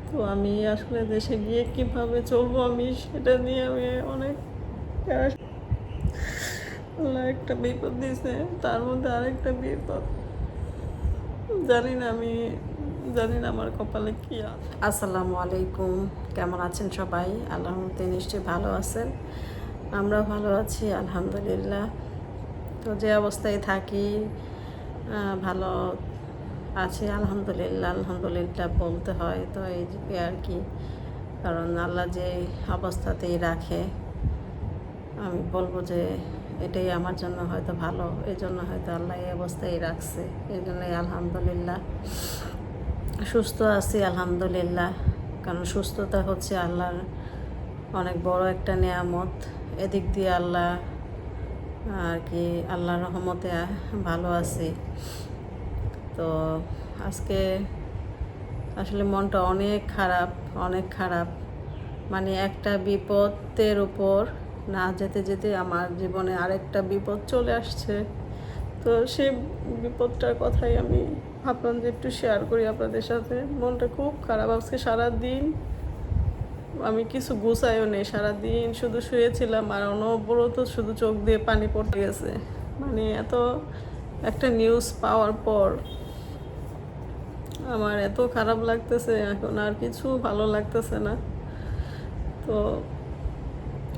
তো আমি আসলে দেশে গিয়ে কিভাবে চলবো আমি সেটা নিয়ে আমি অনেক আল্লাহ একটা বিপদ দিয়েছে, তার মধ্যে আরেকটা বিপদ। জানি না আমার কপালে কি আছে। আসসালামু আলাইকুম, কেমন আছেন সবাই? আল্লাহর মধ্যে নিশ্চয়ই ভালো আছেন। আমরা ভালো আছি আলহামদুলিল্লাহ। তো যে অবস্থায় থাকি ভালো আছি আলহামদুলিল্লাহ। আলহামদুলিল্লাহ বলতে হয়, তো এই যে আর কি, কারণ আল্লাহ যে অবস্থাতেই রাখে আমি বলবো যে এটাই আমার জন্য হয়তো ভালো, এই জন্য হয়তো আল্লাহ এই অবস্থায় রাখছে, এই জন্যই আলহামদুলিল্লাহ সুস্থ আছি আলহামদুলিল্লাহ। কারণ সুস্থতা হচ্ছে আল্লাহর অনেক বড় একটা নেয়ামত। এদিক দিয়ে আল্লাহ আর কি আল্লাহর রহমতে ভালো আছি। তো আজকে আসলে মনটা অনেক খারাপ, অনেক খারাপ। মানে একটা বিপদের উপর না যেতে যেতে আমার জীবনে আরেকটা বিপদ চলে আসছে। তো সেই বিপদটার কথাই আমি ভাবলাম যে একটু শেয়ার করি আপনাদের সাথে। মনটা খুব খারাপ আজকে। সারাদিন আমি কিছু গুছাইও নেই, সারাদিন শুধু শুয়েছিলাম আর অনবরত শুধু চোখ দিয়ে পানি পড়তে গেছে। মানে এত একটা নিউজ পাওয়ার পর আমার এত খারাপ লাগতেছে, এখন আর কিছু ভালো লাগতেছে না। তো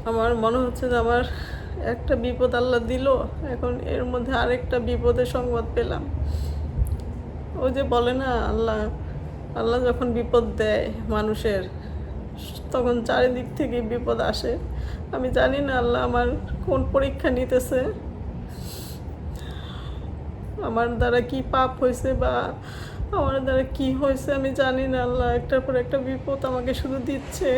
আমার মনে হচ্ছে যে আমার একটা বিপদ আল্লাহ দিল, এখন এর মধ্যে আরেকটা বিপদের সংবাদ পেলাম। ওই যে বলে না, আল্লাহ আল্লাহ যখন বিপদ দেয় মানুষের, তখন চারিদিক থেকে বিপদ আসে। আমি জানি না আল্লাহ আমার কোন পরীক্ষা নিতেছে, আমার দ্বারা কি পাপ হয়েছে বা আমার দ্বারা কি হয়েছে আমি জানি না। আল্লাহ একটার পর একটা বিপদ আমাকে শুধু দিচ্ছে।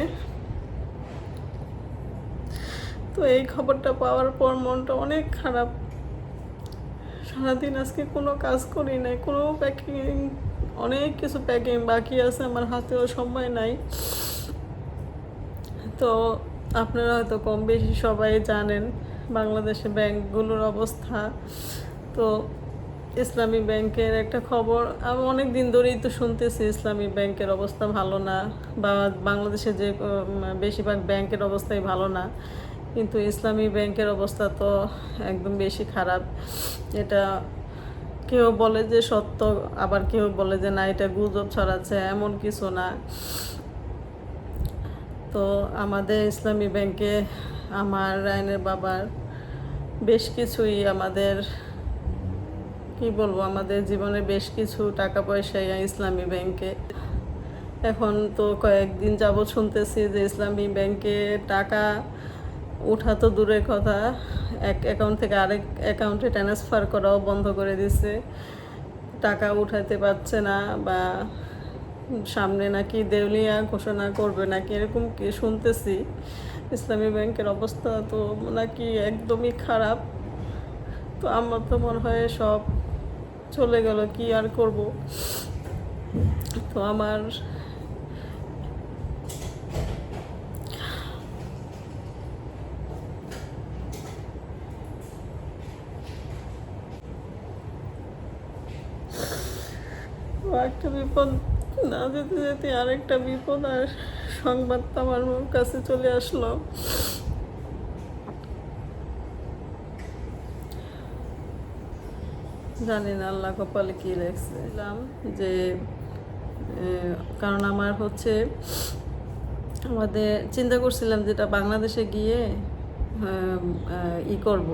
তো এই খবরটা পাওয়ার পর মনটা অনেক খারাপ। সারাদিন আজকে কোনো কাজ করি নাই, কোনো প্যাকিং, অনেক কিছু প্যাকিং বাকি আছে, আমার হাতেও সময় নাই। তো আপনারা হয়তো কম বেশি সবাই জানেন বাংলাদেশে ব্যাংকগুলোর অবস্থা। তো ইসলামী ব্যাংকের একটা খবর আমি অনেক দিন ধরেই তো শুনতেছি ইসলামী ব্যাংকের অবস্থা ভালো না, বা বাংলাদেশে যে বেশিরভাগ ব্যাংকের অবস্থাই ভালো না, কিন্তু ইসলামী ব্যাংকের অবস্থা তো একদম বেশি খারাপ। এটা কেউ বলে যে সত্য, আবার কেউ বলে যে না এটা গুজব ছড়াচ্ছে, এমন কিছু না। তো আমাদের ইসলামী ব্যাংকে আমার রায়নের বাবার বেশ কিছুই আমাদের কি বলবো, আমাদের জীবনে বেশ কিছু টাকা পয়সাই ইসলামী ব্যাংকে। এখন তো কয়েকদিন যাবৎ শুনতেছি যে ইসলামী ব্যাংকে টাকা ওঠা তো দূরের কথা, এক অ্যাকাউন্ট থেকে আরেক অ্যাকাউন্টে ট্রান্সফার করাও বন্ধ করে দিছে। টাকা উঠাতে পারছে না, বা সামনে নাকি দেউলিয়া ঘোষণা করবে নাকি, এরকম কি শুনতেছি। ইসলামী ব্যাংকের অবস্থা তো নাকি একদমই খারাপ। তো আমার তো মনে হয় সব চলে গেল, কি আর করব। তো আমার একটা বিপদ না যেতে যেতে আরেকটা বিপদ, আর সংবাদটা আমার কাছে চলে আসলো। জানি না আল্লাহ কপালে কী লেখছিলাম যে কারণ আমার হচ্ছে আমাদের চিন্তা করছিলাম যেটা বাংলাদেশে গিয়ে করব,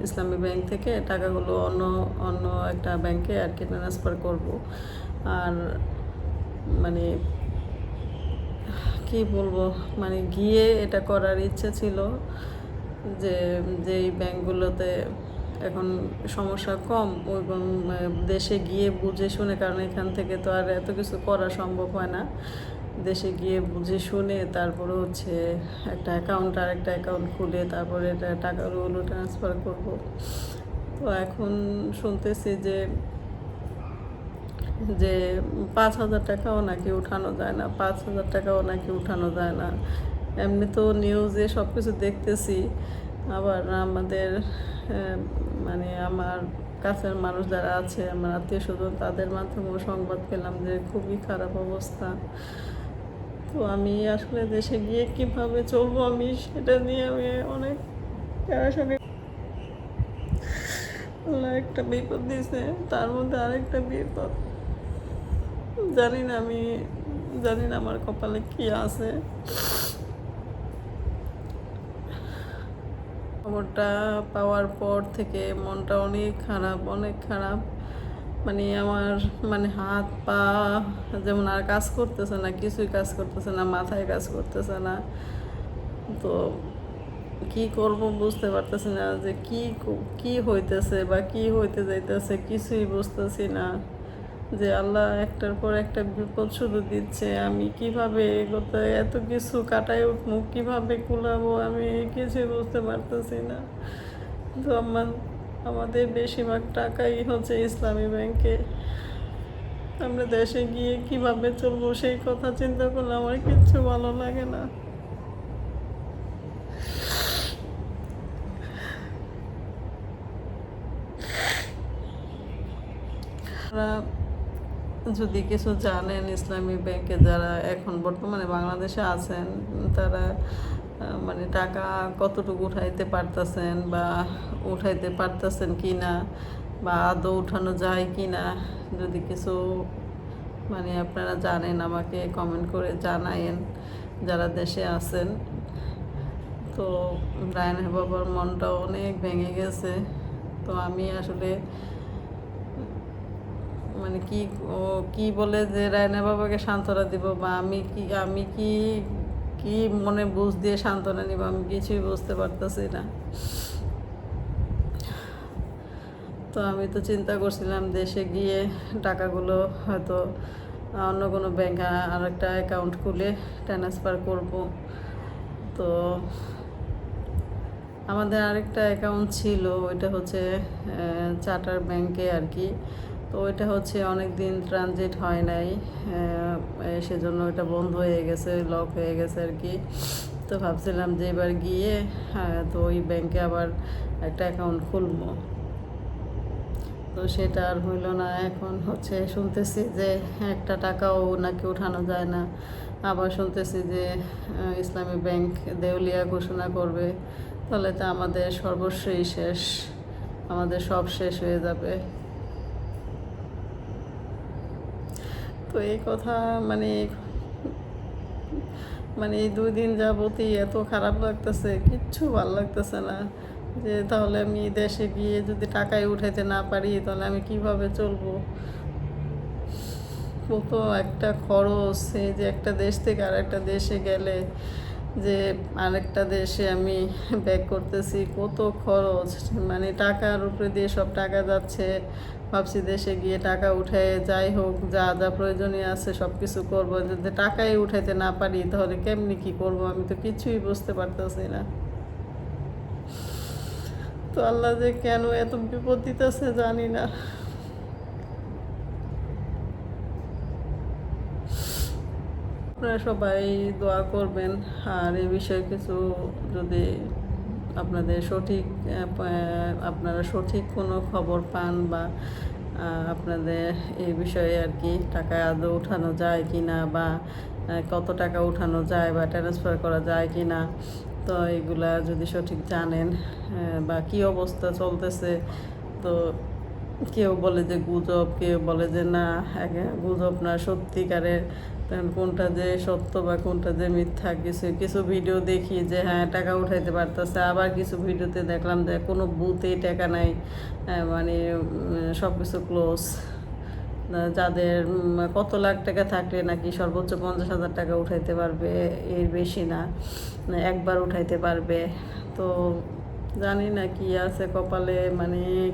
ইসলামী ব্যাংক থেকে টাকাগুলো অন্য অন্য একটা ব্যাংকে আর কি ট্রান্সফার করব। আর মানে কি বলবো, মানে গিয়ে এটা করার ইচ্ছে ছিল যে যেই ব্যাংকগুলোতে এখন সমস্যা কম, ওই দেশে গিয়ে বুঝে শুনে, কারণ এখান থেকে তো আর এত কিছু করা সম্ভব হয় না। দেশে গিয়ে বুঝে শুনে তারপরে হচ্ছে একটা অ্যাকাউন্ট আর একটা অ্যাকাউন্ট খুলে তারপরে এটা টাকাগুলো ট্রান্সফার করব। তো এখন শুনতেছি যে যে 5,000 টাকাও নাকি উঠানো যায় না, 5,000 টাকাও নাকি উঠানো যায় না। এমনি তো নিউজে সব কিছু দেখতেছি, আবার আমাদের মানে আমার কাছের মানুষ যারা আছে, আমার আত্মীয় স্বজন, তাদের মাধ্যমেও সংবাদ পেলাম যে খুবই খারাপ অবস্থা। তো আমি আসলে দেশে গিয়ে কিভাবে চলবো আমি সেটা নিয়ে আমি অনেক প্যারাশানি। আল্লাহ একটা বিপদ দিয়েছে, তার মধ্যে আরেকটা বিপদ। আমি জানি না আমার কপালে কি আছে। খবরটা পাওয়ার পর থেকে মনটা অনেক খারাপ, অনেক খারাপ। মানে আমার হাত পা যেমন আর কাজ করতেছে না, কিছুই কাজ করতেছে না, মাথায় কাজ করতেছে না। তো কি করব বুঝতে পারতেছি না যে কি হইতেছে বা কি হইতে যাইতেছে, কিছুই বুঝতেছি না। যে আল্লাহ একটার পর একটা বিপদ শুধু দিচ্ছে, আমি কিভাবে এগোতে এত কিছু কাটায় উঠবো, কিভাবে কুলাবো, আমি কিছুই বুঝতে পারতেছি না। তো আমাদের বেশিরভাগ টাকাই হচ্ছে ইসলামী ব্যাংকে। আমরা দেশে গিয়ে কিভাবে চলবো সেই কথা চিন্তা করলে আমার কিচ্ছু ভালো লাগে না। আপনারা যদি কিছু জানেন, ইসলামী ব্যাংকে যারা এখন বর্তমানে বাংলাদেশে আছেন, তারা টাকা কতটুকু উঠাইতে পারতেছেন বা উঠাইতে পারতেছেন কি না, বা আদৌ উঠানো যায় কি না, যদি কিছু আপনারা জানেন আমাকে কমেন্ট করে জানায়েন যারা দেশে আছেন। তো রায়না বাবার মনটা অনেক ভেঙে গেছে। তো আমি আসলে কি বলে যে রায়না বাবাকে সান্ত্বনা দিব, বা আমি কি কি মনে বুঝ দিয়ে সান্ত্বনা নিব, আমি কিছুই বুঝতে পারতেছি না। তো আমি তো চিন্তা করছিলাম দেশে গিয়ে টাকাগুলো হয়তো অন্য কোনো ব্যাংক আর একটা অ্যাকাউন্ট খুলে ট্রান্সফার করব। তো আমাদের আরেকটা অ্যাকাউন্ট ছিল, ওইটা হচ্ছে চার্টার ব্যাংকে আর কি। তো ওইটা হচ্ছে অনেক দিন ট্রানজিট হয় নাই, সেজন্য ওইটা বন্ধ হয়ে গেছে, লক হয়ে গেছে আর কি। তো ভাবছিলাম যে এবার গিয়ে তো ওই ব্যাংকে আবার একটা অ্যাকাউন্ট খুলবো। তো সেটা আর হইল না। এখন হচ্ছে শুনতেছি যে একটা টাকাও নাকি উঠানো যায় না। আবার শুনতেছি যে ইসলামী ব্যাংক দেউলিয়া ঘোষণা করবে। তাহলে তো আমাদের সর্বস্বই শেষ, আমাদের সব শেষ হয়ে যাবে। তো এই কথা এই 2 দিন যাবতই এত খারাপ লাগতেছে, কিচ্ছু ভালো লাগতেছে না। যে তাহলে আমি দেশে গিয়ে যদি টাকাই উঠাইতে না পারি, তাহলে আমি কিভাবে চলবো? কত একটা খরচ, এই যে একটা দেশ থেকে আর একটা দেশে গেলে যে আরেকটা দেশে আমি ব্যাক করতেছি, কত খরচ। টাকার উপরে দিয়ে সব টাকা যাচ্ছে। ভাবছি দেশে গিয়ে টাকা উঠে যাই হোক, যা যা প্রয়োজনীয় আছে সব কিছু করবো। যদি টাকাই উঠাইতে না পারি তাহলে কেমনি কি করব, আমি তো কিছুই বুঝতে পারতেছি না। তো আল্লাহ যে কেন এত বিপদ দিতেছে জানি না। আপনারা সবাই দোয়া করবেন। আর এই বিষয়ে কিছু যদি আপনারা সঠিক কোনো খবর পান, বা আপনাদের এই বিষয়ে আর কি টাকা আদৌ উঠানো যায় কি না, বা কত টাকা উঠানো যায় বা ট্রান্সফার করা যায় কি না, তো এগুলা যদি সঠিক জানেন, বা কী অবস্থা চলতেছে। তো কেউ বলে যে গুজব, কেউ বলে যে না গুজব না, সত্যিকারের। তখন কোনটা যে সত্য বা কোনটা যে মিথ্যা, কিছু ভিডিও দেখি যে হ্যাঁ টাকা উঠাইতে পারতেছে, আবার কিছু ভিডিওতে দেখলাম যে কোনো বুথেই টাকা নাই, সব কিছু ক্লোজ। যাদের কত লাখ টাকা থাকলে নাকি সর্বোচ্চ 50,000 টাকা উঠাইতে পারবে, এর বেশি না, একবার উঠাইতে পারবে। তো জানি না কি আছে কপালে,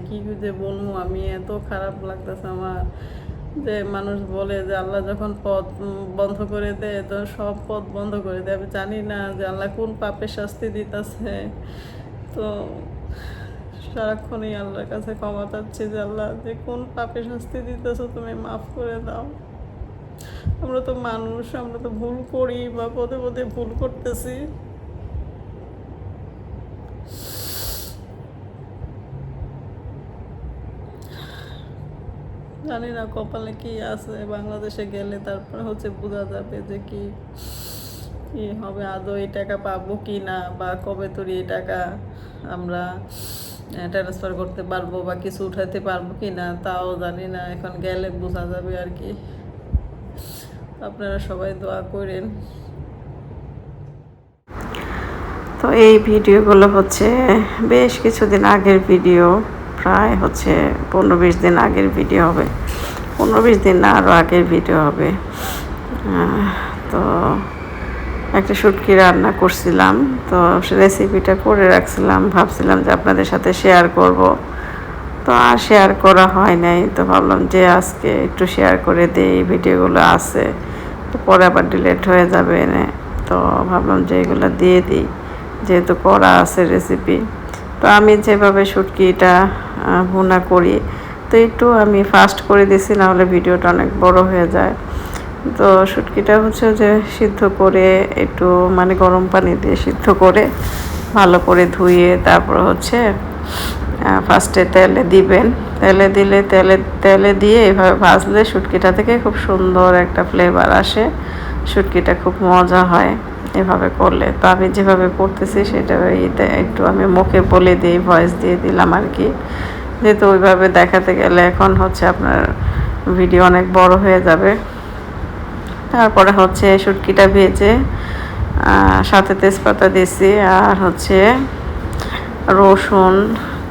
কি যে বলবো আমি, এত খারাপ লাগতেছে আমার। যে মানুষ বলে যে আল্লাহ যখন পথ বন্ধ করে দেয় তো সব পথ বন্ধ করে দেয়। আমি জানি না যে আল্লাহ কোন পাপের শাস্তি দিতেছে। তো সারাক্ষণই আল্লাহর কাছে ক্ষমা চাচ্ছি যে আল্লাহ যে কোন পাপের শাস্তি দিতেছো তুমি মাফ করে দাও। আমরা তো মানুষ, আমরা তো ভুল করি বা পদে পদে ভুল করতেছি। জানি না কপালে কি আছে, বাংলাদেশে গেলে তারপরে হচ্ছে বোঝা যাবে যে কি কি হবে, আদৌ এই টাকা পাবো কি না, বা কবে তোর এই টাকা আমরা ট্রান্সফার করতে পারবো বা কিছু উঠাতে পারবো কি না তাও জানি না। এখন গেলে বোঝা যাবে আর কি। আপনারা সবাই দোয়া করেন। তো এই ভিডিওগুলো হচ্ছে বেশ কিছুদিন আগের ভিডিও, প্রায় হচ্ছে 15-20 দিন আগের ভিডিও হবে, 15-20 দিন না আরও আগের ভিডিও হবে। তো একটা শুটকি রান্না করছিলাম, তো রেসিপিটা করে রাখছিলাম, ভাবছিলাম যে আপনাদের সাথে শেয়ার করব, তো আর শেয়ার করা হয় নাই। তো ভাবলাম যে আজকে একটু শেয়ার করে দিই, ভিডিওগুলো আছে তো পরে আবার ডিলিট হয়ে যাবে, তো ভাবলাম যে এগুলো দিয়ে দিই যেহেতু করা আছে রেসিপি। তো আমি যেভাবে শুটকিটা ভুনা করি, তো একটু আমি ফাস্ট করে দিছি, নাহলে ভিডিওটা অনেক বড় হয়ে যায়। তো শুটকিটা হচ্ছে যে সিদ্ধ করে একটু মানে গরম পানি দিয়ে সিদ্ধ করে ভালো করে ধুয়ে তারপর হচ্ছে ফার্স্টে তেলে দিবেন। তেলে দিয়ে এভাবে ভাজলে শুটকিটা থেকে খুব সুন্দর একটা ফ্লেভার আসে, শুটকিটা খুব মজা হয় এভাবে করলে। তো আমি যেভাবে করতেছি সেটা একটু আমি মুখে বলে দিই, ভয়েস দিয়ে দিলাম আর কি, যেহেতু ওইভাবে দেখাতে গেলে এখন হচ্ছে আপনার ভিডিও অনেক বড় হয়ে যাবে। তারপরে হচ্ছে শুটকিটা ভেজে সাথে তেজপাতা দিছি, আর হচ্ছে রসুন,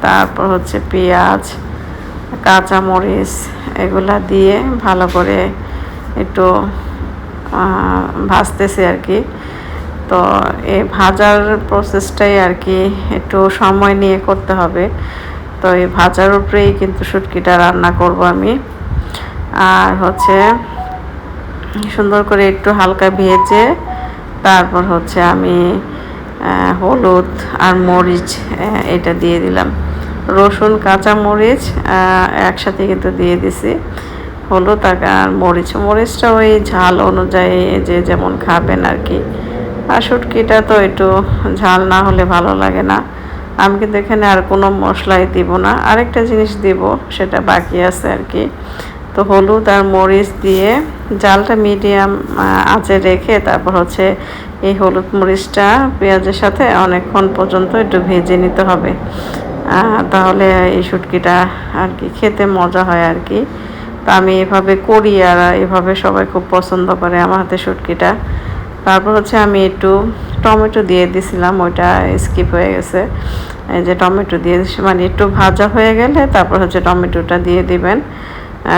তারপর হচ্ছে পেঁয়াজ, কাঁচামরিচ এগুলা দিয়ে ভালো করে একটু ভাজতেছি আর কি। তো এই ভাজার প্রসেসটাই আর কি একটু সময় নিয়ে করতে হবে। তো এই ভাজার উপরেই কিন্তু শুটকিটা রান্না করব আমি। আর হচ্ছে সুন্দর করে একটু হালকা ভেজে তারপর হচ্ছে আমি হলুদ আর মরিচ এটা দিয়ে দিলাম, রসুন কাঁচা মরিচ একসাথে কিন্তু দিয়ে দিছি, হলুদ আর মরিচটা ওই ঝাল অনুযায়ী যে যেমন খাবেন আর কি। আর শুটকিটা তো একটু ঝাল না হলে ভালো লাগে না। আমি কিন্তু এখানে আর কোনো মশলাই দিব না, আরেকটা জিনিস দিব সেটা বাকি আছে আর কি। তো হলুদ আর মরিচ দিয়ে জালটা মিডিয়াম আঁচে রেখে তারপর হচ্ছে এই হলুদ মরিচটা পেঁয়াজের সাথে অনেকক্ষণ পর্যন্ত একটু ভেজে নিতে হবে, তাহলে এই শুটকিটা আর কি খেতে মজা হয় আর কি। তো আমি এভাবে করি আর এভাবে সবাই খুব পছন্দ করে আমার হাতে শুটকিটা। তারপর হচ্ছে আমি একটু টমেটো দিয়ে দিছিলাম, ওইটা স্কিপ হয়ে গেছে। এই যে টমেটো দিয়ে মানে একটু ভাজা হয়ে গেলে তারপর হচ্ছে টমেটোটা দিয়ে দিবেন।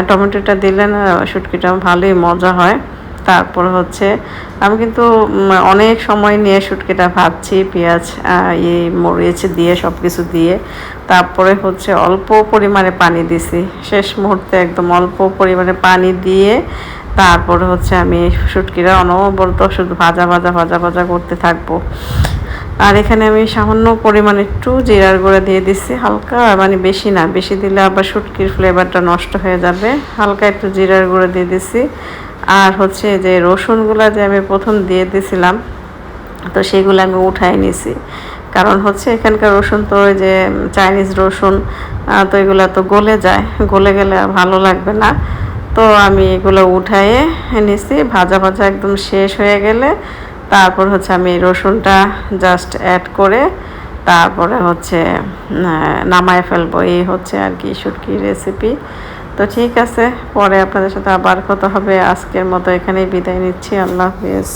টমেটোটা দিলে না শুটকিটা ভালোই মজা হয়। তারপর হচ্ছে আমি কিন্তু অনেক সময় নিয়ে শুটকিটা ভাজছি, পেঁয়াজ মরিচ দিয়ে সব কিছু দিয়ে। তারপরে হচ্ছে অল্প পরিমাণে পানি দিছি, শেষ মুহূর্তে একদম অল্প পরিমাণে পানি দিয়ে তারপরে হচ্ছে আমি শুটকিটা অনবরত শুধু ভাজা করতে থাকবো। আর এখানে আমি সামান্য পরিমাণে একটু জিরার গুঁড়া দিয়ে দিচ্ছি, হালকা, মানে বেশি না, বেশি দিলে আবার শুটকির ফ্লেভারটা নষ্ট হয়ে যাবে। হালকা একটু জিরার গুঁড়া দিয়ে দিচ্ছি। আর হচ্ছে যে রসুনগুলো যে আমি প্রথম দিয়ে দিয়েছিলাম, তো সেগুলো আমি উঠাই নিছি, কারণ হচ্ছে এখানকার রসুন তো ওই যে চাইনিজ রসুন, তো এগুলো তো গলে যায়, গলে গেলে আর ভালো লাগবে না। তো আমি এগুলো উঠায়ে নিছি, ভাজা একদম শেষ হয়ে গেলে তারপর হচ্ছে আমি রসুনটা জাস্ট অ্যাড করে তারপরে হচ্ছে নামায় ফেলবো। এই হচ্ছে আর কি শুটকির রেসিপি। তো ঠিক আছে, পরে আপনাদের সাথে আবার কথা হবে। আজকের মতো এখানেই বিদায় নিচ্ছি। আল্লাহ হাফেজ।